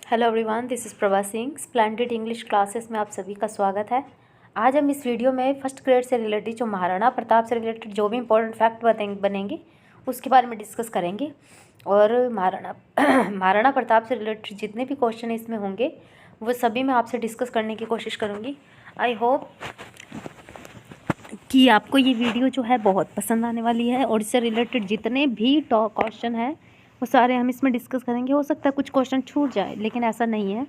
Hello everyone, this is Prabha Singh. Splendid English classes में आप सभी का स्वागत है। आज हम इस वीडियो में फर्स्ट ग्रेड से रिलेटेड जो महाराणा प्रताप से रिलेटेड जो भी इंपॉर्टेंट फैक्ट बनेंगे उसके बारे में डिस्कस करेंगे। और महाराणा प्रताप से रिलेटेड जितने भी क्वेश्चन इसमें होंगे वो सभी मैं आपसे डिस्कस करने की कोशिश करूँगी। आई होप कि आपको ये वीडियो जो है बहुत पसंद आने वाली है और इससे रिलेटेड जितने भी क्वेश्चन हैं वो सारे हम इसमें डिस्कस करेंगे। हो सकता है कुछ क्वेश्चन छूट जाए, लेकिन ऐसा नहीं है।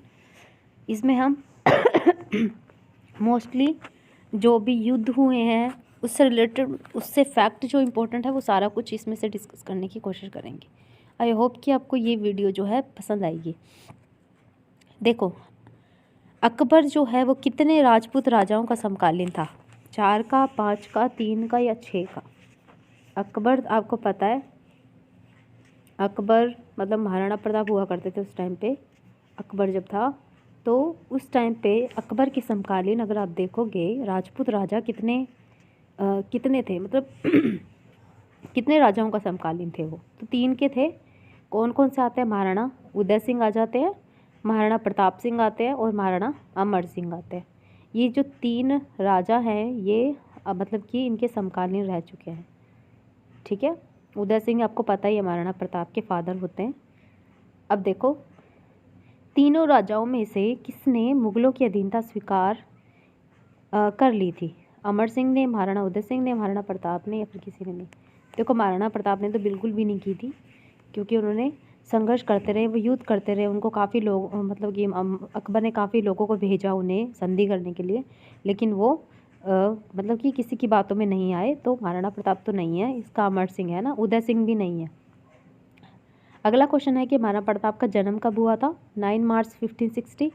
इसमें हम मोस्टली जो भी युद्ध हुए हैं उससे रिलेटेड, उससे फैक्ट जो इम्पोर्टेंट है वो सारा कुछ इसमें से डिस्कस करने की कोशिश करेंगे। आई होप कि आपको ये वीडियो जो है पसंद आएगी। देखो, अकबर जो है वो कितने राजपूत राजाओं का समकालीन था? 4 का, 5 का, 3 का या 6 का? अकबर, आपको पता है अकबर मतलब महाराणा प्रताप हुआ करते थे उस टाइम पे। अकबर जब था तो उस टाइम पे अकबर के समकालीन अगर आप देखोगे राजपूत राजा कितने थे, मतलब कितने राजाओं का समकालीन थे वो? तो 3 के थे। कौन कौन से आते हैं? महाराणा उदय सिंह आ जाते हैं, महाराणा प्रताप सिंह आते हैं और महाराणा अमर सिंह आते हैं। ये जो 3 राजा हैं ये मतलब कि इनके समकालीन रह चुके हैं। ठीक है, उदय सिंह आपको पता ही है महाराणा प्रताप के फादर होते हैं। अब देखो, तीनों राजाओं में से किसने मुगलों की अधीनता स्वीकार कर ली थी? अमर सिंह ने, महाराणा उदय सिंह ने, महाराणा प्रताप ने, या फिर किसी ने नहीं? देखो, महाराणा प्रताप ने तो बिल्कुल भी नहीं की थी, क्योंकि उन्होंने संघर्ष करते रहे, वो युद्ध करते रहे। उनको काफ़ी लोग, मतलब कि अकबर ने काफ़ी लोगों को भेजा उन्हें संधि करने के लिए, लेकिन वो मतलब कि किसी की बातों में नहीं आए। तो महाराणा प्रताप तो नहीं है, इसका अमर सिंह है ना, उदय सिंह भी नहीं है। अगला क्वेश्चन है कि महाराणा प्रताप का जन्म कब हुआ था? 9 मार्च 1560,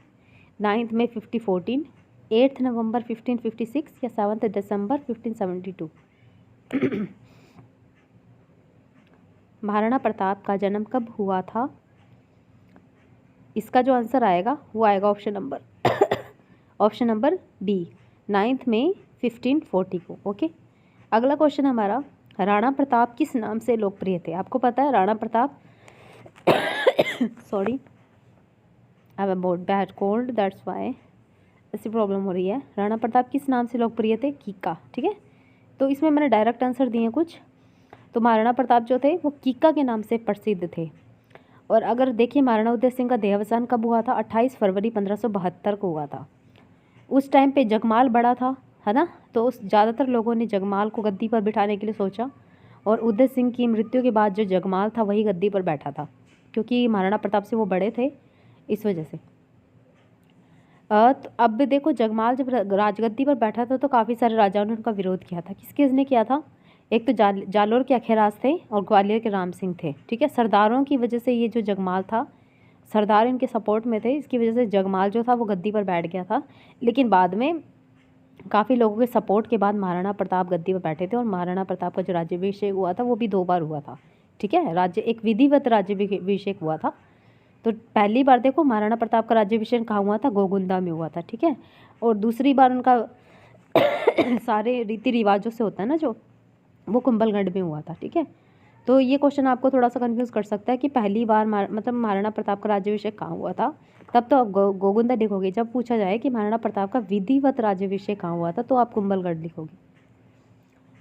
9 मई 1514, 8 नवंबर 1556 या 7 दिसंबर 1572? महाराणा प्रताप का जन्म कब हुआ था? इसका जो आंसर आएगा वो आएगा ऑप्शन नंबर बी, 9 मई 1540 को। ओके, अगला क्वेश्चन हमारा, राणा प्रताप किस नाम से लोकप्रिय थे? आपको पता है Rana Pratap sorry, I am about bad cold, that's why ऐसी प्रॉब्लम हो रही है। राणा प्रताप किस नाम से लोकप्रिय थे? कीका। ठीक है, तो इसमें मैंने डायरेक्ट आंसर दिए कुछ। तो महाराणा प्रताप जो थे वो कीका के नाम से प्रसिद्ध थे। और अगर देखिए, महाराणा उदय सिंह का देहावसान कब हुआ था? 28 फरवरी 1572 को हुआ था। उस टाइम पे जगमाल बड़ा था, है ना, तो उस ज़्यादातर लोगों ने जगमाल को गद्दी पर बिठाने के लिए सोचा, और उदय सिंह की मृत्यु के बाद जो जगमाल था वही गद्दी पर बैठा था, क्योंकि महाराणा प्रताप से वो बड़े थे, इस वजह से। तो अब देखो, जगमाल जब राजगद्दी पर बैठा था तो काफ़ी सारे राजाओं ने उनका विरोध किया था। किसने किया था? एक तो जालोर के अखेराज थे और ग्वालियर के राम सिंह थे। ठीक है, सरदारों की वजह से ये जो जगमाल था, सरदार इनके सपोर्ट में थे, इसकी वजह से जगमाल जो था वो गद्दी पर बैठ गया था। लेकिन बाद में काफ़ी लोगों के सपोर्ट के बाद महाराणा प्रताप गद्दी पर बैठे थे, और महाराणा प्रताप का जो राज्याभिषेक हुआ था वो भी 2 बार हुआ था। ठीक है, एक विधिवत राज्याभिषेक हुआ था। तो पहली बार देखो, महाराणा प्रताप का राज्याभिषेक कहाँ हुआ था? गोगुंदा में हुआ था। ठीक है, और दूसरी बार उनका सारे रीति रिवाजों से होता है ना जो, वो कुंभलगढ़ में हुआ था। ठीक है, तो ये क्वेश्चन आपको थोड़ा सा कंफ्यूज कर सकता है कि पहली बार मतलब महाराणा प्रताप का राज्याभिषेक कहाँ हुआ था, तब तो आप गोगुंदा लिखोगे। जब पूछा जाए कि महाराणा प्रताप का विधिवत राज्याभिषेक कहाँ हुआ था, तो आप कुंभलगढ़ लिखोगे।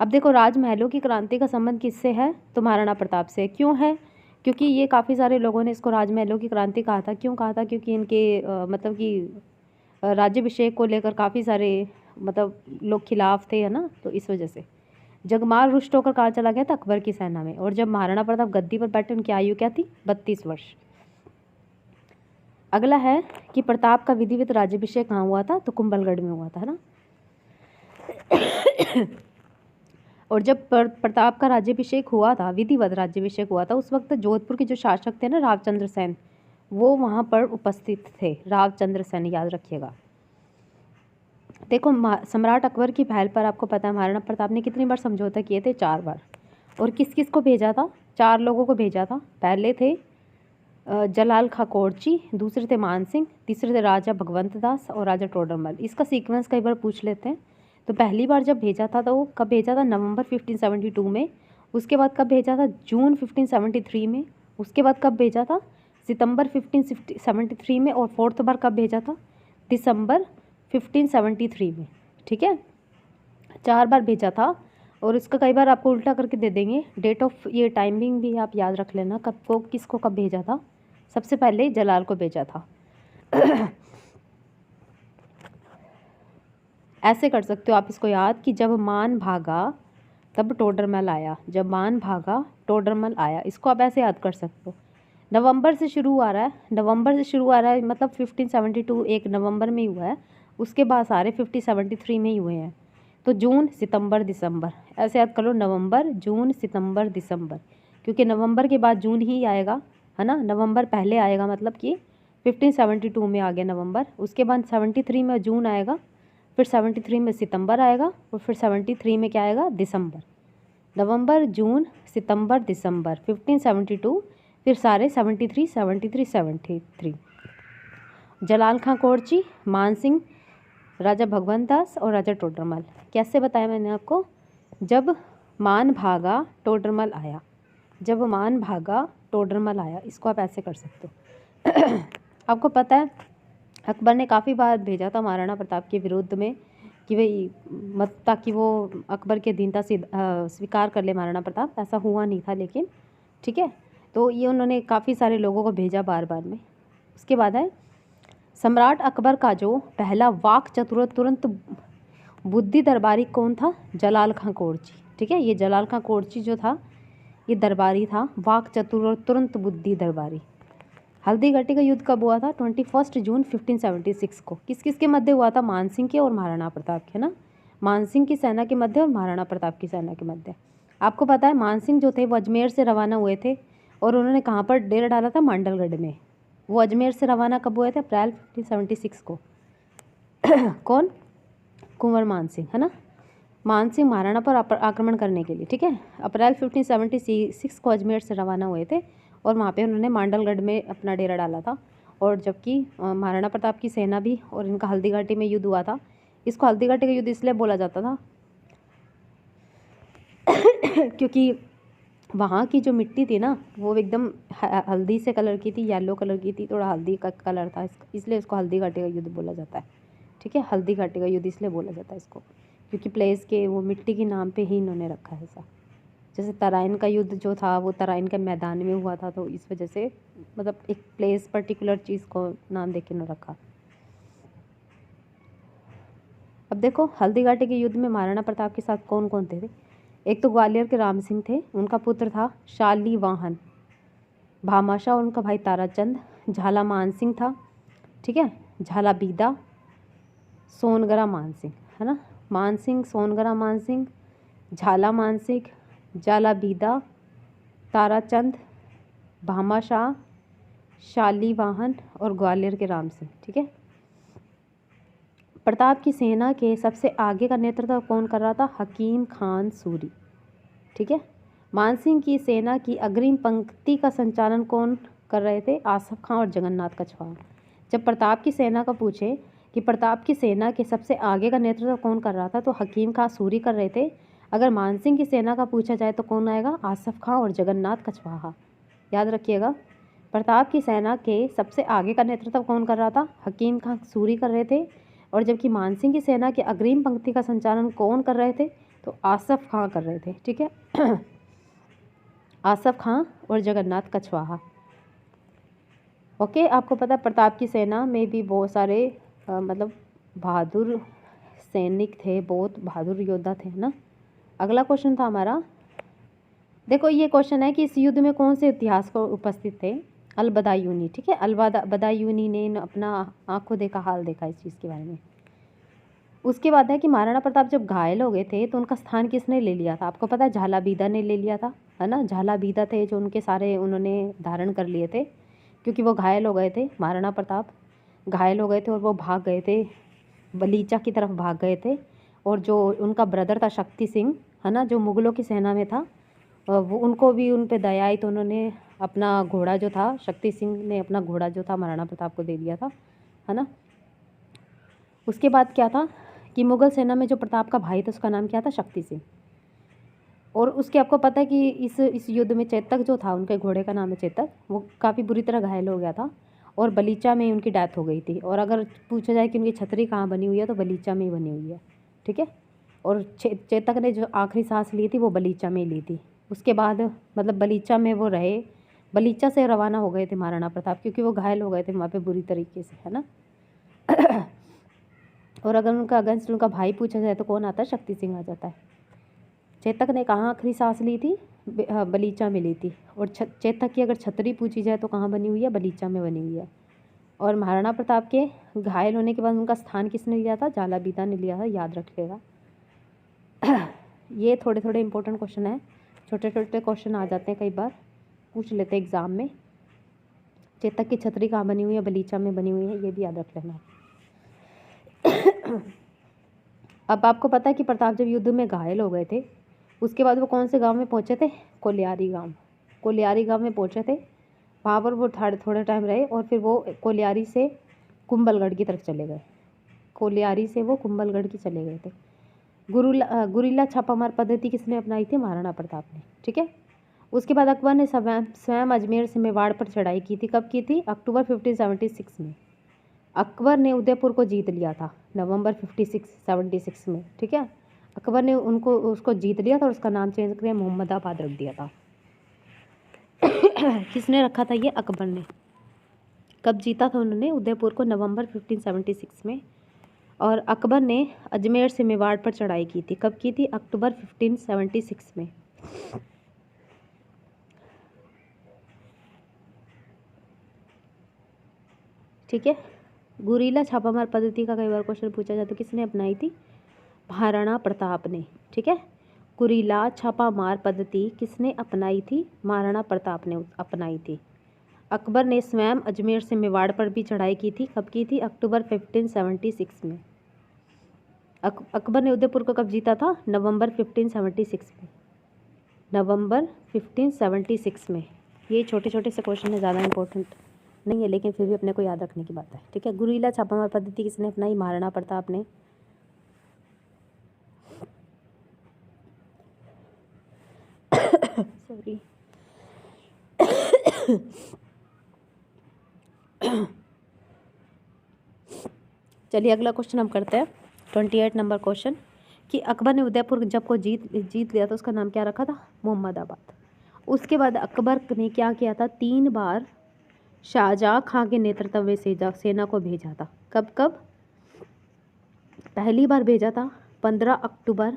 अब देखो, राजमहलों की क्रांति का संबंध किससे है? तो महाराणा प्रताप से। क्यों है? क्योंकि ये काफ़ी सारे लोगों ने इसको राजमहलों की क्रांति कहा था। क्यों कहा था? क्योंकि इनके मतलब कि राज्याभिषेक को लेकर काफ़ी सारे मतलब लोग खिलाफ थे, है ना, तो इस वजह से। जगमाल रुष्ट होकर कहाँ चला गया था? अकबर की सेना में। और जब महाराणा प्रताप गद्दी पर बैठे, उनकी आयु क्या थी? 32 वर्ष। अगला है कि प्रताप का विधिवत राज्याभिषेक कहाँ हुआ था? तो कुंभलगढ़ में हुआ था, है ना। और जब प्रताप का राज्याभिषेक हुआ था, विधिवत राज्याभिषेक हुआ था, उस वक्त जोधपुर के जो शासक थे ना, रावचंद्र सेन, वो वहाँ पर उपस्थित थे। रावचंद्र सेन, याद रखिएगा। देखो, सम्राट अकबर की पहल पर आपको पता है महाराणा प्रताप ने कितनी बार समझौता किए थे? 4 बार। और किस किस को भेजा था? 4 लोगों को भेजा था। पहले थे जलाल खां कोरची, दूसरे थे मान सिंह, तीसरे थे राजा भगवंत दास और राजा टोडरमल। इसका सीक्वेंस कई बार पूछ लेते हैं। तो पहली बार जब भेजा था तो वो कब भेजा था? नवंबर 1572 में। उसके बाद कब भेजा था? जून 1573 में। उसके बाद कब भेजा था? सितंबर 1573 में, और फोर्थ बार कब भेजा था? दिसंबर 1573 में, ठीक है। 4 बार भेजा था। और इसका कई बार आपको उल्टा करके दे देंगे। डेट ऑफ ये टाइमिंग भी आप याद रख लेना, कब को किसको कब भेजा था। सबसे पहले जलाल को भेजा था। ऐसे कर सकते हो आप इसको याद कि जब मान भागा तब टोडरमल आया, जब मान भागा टोडरमल आया। इसको आप ऐसे याद कर सकते हो। नवंबर से शुरू आ रहा है, नवंबर से शुरू आ रहा है, मतलब 1572 एक नवंबर में ही हुआ है। उसके बाद सारे 1573 में ही हुए हैं। तो जून सितंबर दिसंबर ऐसे याद कर लो, नवंबर जून सितंबर दिसंबर, क्योंकि नवंबर के बाद जून ही आएगा, है ना। नवंबर पहले आएगा, मतलब कि 1572 में आ गया नवंबर। उसके बाद 73 में जून आएगा, फिर 73 में सितंबर आएगा, और फिर 73 में क्या आएगा? दिसंबर। नवंबर जून सितंबर दिसंबर 1572, फिर सारे 73 73 73। जलाल खां कोरची, मान सिंह, राजा भगवंत दास और राजा टोडरमल। कैसे बताया मैंने आपको? जब मान भागा टोडरमल आया, जब मान भागा टोडरमल आया। इसको आप ऐसे कर सकते हो। आपको पता है अकबर ने काफ़ी बार भेजा था महाराणा प्रताप के विरुद्ध में कि भाई मत, ताकि वो अकबर के अधीनता से स्वीकार कर ले महाराणा प्रताप। ऐसा हुआ नहीं था लेकिन, ठीक है। तो ये उन्होंने काफ़ी सारे लोगों को भेजा बार बार में। उसके बाद है सम्राट अकबर का जो पहला वाक चतुर तुरंत बुद्धि दरबारी कौन था? जलाल खां कोरची, ठीक है। ये जलाल खां कोरची जो था ये दरबारी था, वाक चतुर और तुरंत बुद्धि दरबारी। हल्दीघाटी का युद्ध कब हुआ था? 21 जून 1576 को। किस किस के मध्य हुआ था? मानसिंह के और महाराणा प्रताप के, ना। मानसिंह की सेना के मध्य और महाराणा प्रताप की सेना के मध्य। आपको पता है मानसिंह जो थे वो अजमेर से रवाना हुए थे, और उन्होंने कहाँ पर डेरा डाला था? मांडलगढ़ में। वो अजमेर से रवाना कब हुए थे? अप्रैल 1576 को। कौन? कुंवर मानसिंह, है ना। मानसिंह महाराणा पर आक्रमण करने के लिए, ठीक है। अप्रैल 1576 को अजमेर से रवाना हुए थे, और वहाँ पे उन्होंने मांडलगढ़ में अपना डेरा डाला था। और जबकि महाराणा प्रताप की सेना भी और इनका हल्दीघाटी में युद्ध हुआ था। इसको हल्दीघाटी का युद्ध इसलिए बोला जाता था क्योंकि वहाँ की जो मिट्टी थी ना वो एकदम हल्दी से कलर की थी, येलो कलर की थी, थोड़ा हल्दी का कलर था, इसलिए इसको हल्दीघाटी का युद्ध बोला जाता है, ठीक है। हल्दीघाटी का युद्ध इसलिए बोला जाता है इसको, क्योंकि प्लेस के वो मिट्टी के नाम पे ही इन्होंने रखा है ऐसा। जैसे तराइन का युद्ध जो था वो तराइन के मैदान में हुआ था, तो इस वजह से मतलब एक प्लेस पर्टिकुलर चीज़ को नाम दे के न रखा। अब देखो हल्दीघाटी के युद्ध में महाराणा प्रताप के साथ कौन कौन थे? एक तो ग्वालियर के राम सिंह थे, उनका पुत्र था शालीवाहन, भामाशाह और उनका भाई ताराचंद। झाला मान सिंह था, ठीक है। झाला बीदा, सोनगरा मान सिंह, है ना। मान सिंह, सोनगरा मान सिंह, झाला मान सिंह, जाला बीदा, ताराचंद, भामाशाह, शालीवाहन और ग्वालियर के राम सिंह, ठीक है। प्रताप की सेना के सबसे आगे का नेतृत्व कौन कर रहा था? हकीम खान सूरी, ठीक है। मानसिंह की सेना की अग्रिम पंक्ति का संचालन कौन कर रहे थे? आसफ खां और जगन्नाथ कछवाहा। जब प्रताप की सेना का पूछे कि प्रताप की सेना के सबसे आगे का नेतृत्व कौन कर रहा था, तो हकीम खां सूरी कर रहे थे। अगर मानसिंह की सेना का पूछा जाए तो कौन आएगा? आसफ खां और जगन्नाथ कछवाहा। याद रखिएगा, प्रताप की सेना के सबसे आगे का नेतृत्व कौन कर रहा था? हकीम खां सूरी कर रहे थे। और जबकि मानसिंह की सेना की अग्रिम पंक्ति का संचालन कौन कर रहे थे? तो आसफ खां कर रहे थे, ठीक है। आसफ खां और जगन्नाथ कछवाहा। ओके, आपको पता है प्रताप की सेना में भी बहुत सारे मतलब बहादुर सैनिक थे, बहुत बहादुर योद्धा थे, ना। अगला क्वेश्चन था हमारा, देखो ये क्वेश्चन है कि इस युद्ध में कौन से इतिहास को उपस्थित थे? अलबदायूनी, ठीक है। अलबदायूनी ने अपना आंखों देखा हाल देखा इस चीज़ के बारे में। उसके बाद है कि महाराणा प्रताप जब घायल हो गए थे तो उनका स्थान किसने ले लिया था? आपको पता है झाला बीदा ने ले लिया था, है ना। झाला बीदा थे जो उनके सारे उन्होंने धारण कर लिए थे, क्योंकि वो घायल हो गए थे। महाराणा प्रताप घायल हो गए थे और वो भाग गए थे, बलीचा की तरफ भाग गए थे। और जो उनका ब्रदर था शक्ति सिंह, है ना, जो मुग़लों की सेना में था, वो उनको भी उन पे दया आई तो उन्होंने अपना घोड़ा जो था, शक्ति सिंह ने अपना घोड़ा जो था महाराणा प्रताप को दे दिया था, है ना। उसके बाद क्या था कि मुग़ल सेना में जो प्रताप का भाई था उसका नाम क्या था? शक्ति सिंह। और उसके आपको पता है कि इस युद्ध में चेतक जो था, उनके घोड़े का नाम है चेतक, वो काफ़ी बुरी तरह घायल हो गया था और बलीचा में उनकी डेथ हो गई थी। और अगर पूछा जाए कि उनकी छतरी कहाँ बनी हुई है तो बलीचा में ही बनी हुई है, ठीक है। और चेतक ने जो आखिरी सांस ली थी वो बलीचा में ही ली थी। उसके बाद मतलब बलीचा में वो रहे, बलीचा से रवाना हो गए थे महाराणा प्रताप, क्योंकि वो घायल हो गए थे वहाँ पे बुरी तरीके से, है ना। और अगर उनका अगेंस्ट उनका भाई पूछा जाए तो कौन आता है, शक्ति सिंह आ जाता है। चेतक ने कहाँ आखिरी सांस ली थी, बलीचा में ली थी। और चेतक की अगर छतरी पूछी जाए तो कहाँ बनी हुई है, बलीचा में बनी हुई है। और महाराणा प्रताप के घायल होने के बाद उनका स्थान किसने लिया था, जालाबीता ने लिया था, याद रख लेगा। ये थोड़े थोड़े इंपॉर्टेंट क्वेश्चन है, छोटे छोटे क्वेश्चन आ जाते हैं, कई बार पूछ लेते हैं एग्जाम में। चेतक की छतरी कहाँ बनी हुई है, बलीचा में बनी हुई है, ये भी याद रख लेना। अब आपको पता है कि प्रताप जब युद्ध में घायल हो गए थे, उसके बाद वो कौन से गांव में पहुंचे थे, कोलियारी गांव। कोलियारी गांव में पहुंचे थे, वहाँ पर वो थोड़े टाइम रहे और फिर वो कोलियारी से कुंभलगढ़ की तरफ चले गए। कोलियारी से वो कुंभलगढ़ की चले गए थे। गुरिल्ला छापामार पद्धति किसने अपनाई थी, महाराणा प्रताप ने, ठीक है। उसके बाद अकबर ने स्वयं अजमेर से मेवाड़ पर चढ़ाई की थी। कब की थी, अक्टूबर 1576 में। अकबर ने उदयपुर को जीत लिया था नवंबर 76 में, ठीक है। अकबर ने उसको जीत लिया था और उसका नाम चेंज करके मोहम्मदाबाद रख दिया था। किसने रखा था ये, अकबर ने। कब जीता था उन्होंने उदयपुर को, नवंबर 1576 में। और अकबर ने अजमेर से मेवाड़ पर चढ़ाई की थी। कब की थी, अक्टूबर 1576 में। ठीक है। गुरीला छापामार पद्धति का कई बार क्वेश्चन पूछा जाता है, किसने अपनाई थी, महाराणा प्रताप ने, ठीक है। गुरीला छापामार पद्धति किसने अपनाई थी, महाराणा प्रताप ने अपनाई थी। अकबर ने स्वयं अजमेर से मेवाड़ पर भी चढ़ाई की थी। कब की थी, अक्टूबर 1576 में। अकबर ने उदयपुर को कब जीता था, नवंबर 1576 में, नवंबर 1576 में। ये छोटे छोटे से क्वेश्चन है, ज़्यादा इंपॉर्टेंट नहीं है, लेकिन फिर भी अपने को याद रखने की बात है, ठीक है। गुरीला छापामार पद्धति किसने अपनाई, महाराणा प्रताप ने। सॉरी। चलिए अगला क्वेश्चन हम करते हैं, 28 नंबर क्वेश्चन, कि अकबर ने उदयपुर जब को जीत लिया था, उसका नाम क्या रखा था, मोहम्मदाबाद। उसके बाद अकबर ने क्या किया था, 3 बार शाहजहाँ खां के नेतृत्व में सेना को भेजा था। कब कब, पहली बार भेजा था 15 अक्टूबर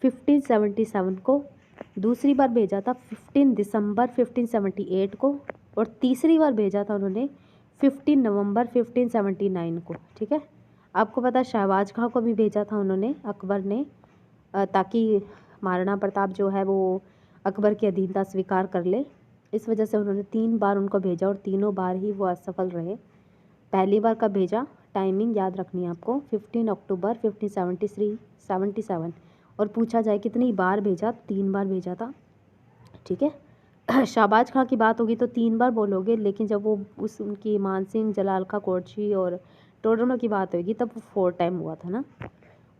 1577 को, दूसरी बार भेजा था 15 दिसंबर 1578 को, और तीसरी बार भेजा था उन्होंने 15 नवंबर 1579 को, ठीक है। आपको पता है शहबाज खां को भी भेजा था उन्होंने, अकबर ने, ताकि महाराणा प्रताप जो है वो अकबर की अधीनता स्वीकार कर ले। इस वजह से उन्होंने 3 बार उनको भेजा और तीनों बार ही वो असफल रहे। पहली बार कब भेजा, टाइमिंग याद रखनी है आपको, 15 अक्टूबर 1577। और पूछा जाए कितनी बार भेजा, 3 बार भेजा था, ठीक है। शहबाज खां की बात होगी तो 3 बार बोलोगे, लेकिन जब वो उनकी मानसिंह, जलाल खां कोटची और टोडरमल की बात होगी तब वो 4 टाइम हुआ था ना।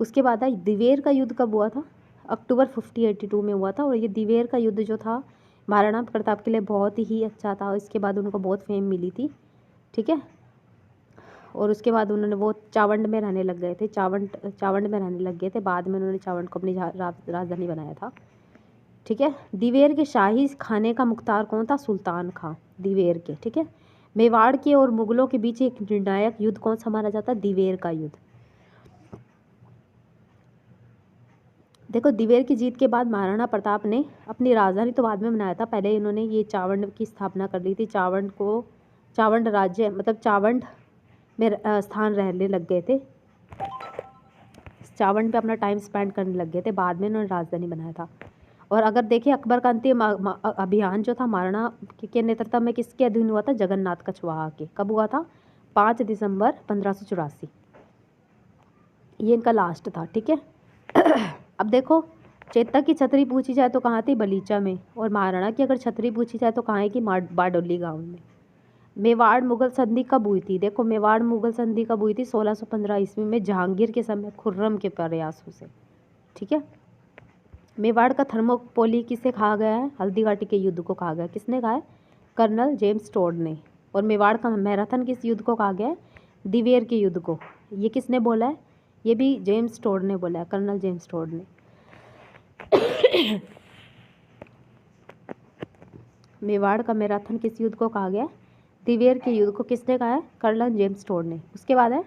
उसके बाद दिवेर का युद्ध कब हुआ था, अक्टूबर 1582 में हुआ था। और ये दिवेर का युद्ध जो था महाराणा प्रताप के लिए बहुत ही अच्छा था, इसके बाद उनको बहुत फेम मिली थी, ठीक है। और उसके बाद उन्होंने वो चावंड में रहने लग गए थे, चावंड में रहने लग गए थे। बाद में उन्होंने चावंड को अपनी राजधानी बनाया था, ठीक है। दिवेर के शाही खाने का मुख्तार कौन था, सुल्तान खां दिवेर के, ठीक है। मेवाड़ के और मुगलों के बीच एक निर्णायक युद्ध कौन सा माना जाता है, दिवेर का युद्ध। देखो दिवेर की जीत के बाद महाराणा प्रताप ने अपनी राजधानी तो बाद में बनाया था, पहले इन्होंने ये चावंड की स्थापना कर ली थी। चावंड राज्य मतलब चावंड में स्थान रहने लग गए थे, चावंड पे अपना टाइम स्पेंड करने लग गए थे, बाद में उन्होंने राजधानी बनाया था। और अगर देखिए अकबर का अंतिम अभियान जो था महाराणा के नेतृत्व में किसके अधीन हुआ था, जगन्नाथ कछवाहा के। कब हुआ था, 5 दिसंबर 1584। ये इनका लास्ट था, ठीक है। अब देखो चेतक की छतरी पूछी जाए तो कहाँ थी, बलीचा में। और महाराणा की अगर छतरी पूछी जाए तो कहाँ है कि बारडोली गांव में। मेवाड़ मुगल संधि कब हुई थी, देखो मेवाड़ मुगल संधि कब हुई थी, 1615 ईस्वी में, जहांगीर के समय खुर्रम के प्रयासों से, ठीक है। मेवाड़ का थर्मोपोली किसे कहा गया है? हल्दी घाटी के युद्ध को कहा गया है। किसने कहा है? कर्नल जेम्स टोड ने। और मेवाड़ का मैराथन किस युद्ध को कहा गया है? दिवेर के युद्ध को। ये किसने बोला है? ये भी जेम्स टोड ने बोला है, कर्नल जेम्स टोड ने। मेवाड़ का मैराथन किस युद्ध को कहा गया? दिवेर के युद्ध को। किसने कहा है? कर्नल जेम्स टोड ने। उसके बाद है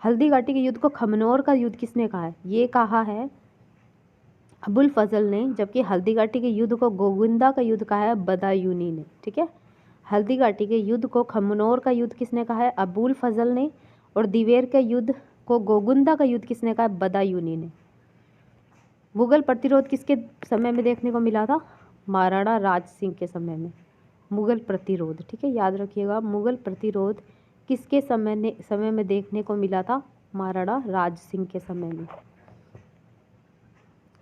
हल्दी घाटी के युद्ध को खमनोर का युद्ध किसने कहा है? ये कहा है अबुल फजल ने, जबकि हल्दी घाटी के युद्ध को गोविंदा का युद्ध कहा है बदायूनी ने। ठीक है, हल्दी घाटी के युद्ध को खमनोर का युद्ध किसने कहा है? अबुल फजल ने। और दिवेर के युद्ध को गोगुंदा का युद्ध किसने कहा है? बदायूनी ने। मुगल प्रतिरोध किसके समय में देखने को मिला था? महाराणा राज सिंह के समय में। मुगल प्रतिरोध, ठीक है, याद रखिएगा, मुगल प्रतिरोध किसके समय में देखने को मिला था? महाराणा राज सिंह के समय में।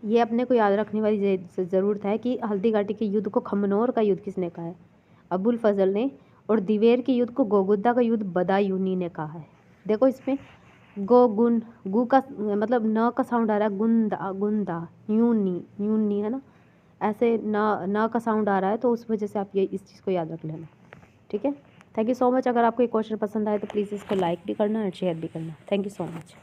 ये अपने को याद रखने वाली ज़रूरत है कि हल्दी घाटी के युद्ध को खमनोर का युद्ध किसने कहा है? अबुल फजल ने। और दिवेर के युद्ध को गोगुद्दा का युद्ध बदायूनी ने कहा है। देखो इसमें गोगुन, गु का मतलब न का साउंड आ रहा है, गुंदा गुंदा, यूनी यूनी है ना, ऐसे न का साउंड आ रहा है, तो उस वजह से आप ये इस चीज़ को याद रख लेना। ठीक है, थैंक यू सो मच। अगर आपको ये क्वेश्चन पसंद आए तो प्लीज़ इसको लाइक भी करना और शेयर भी करना। Thank you so much.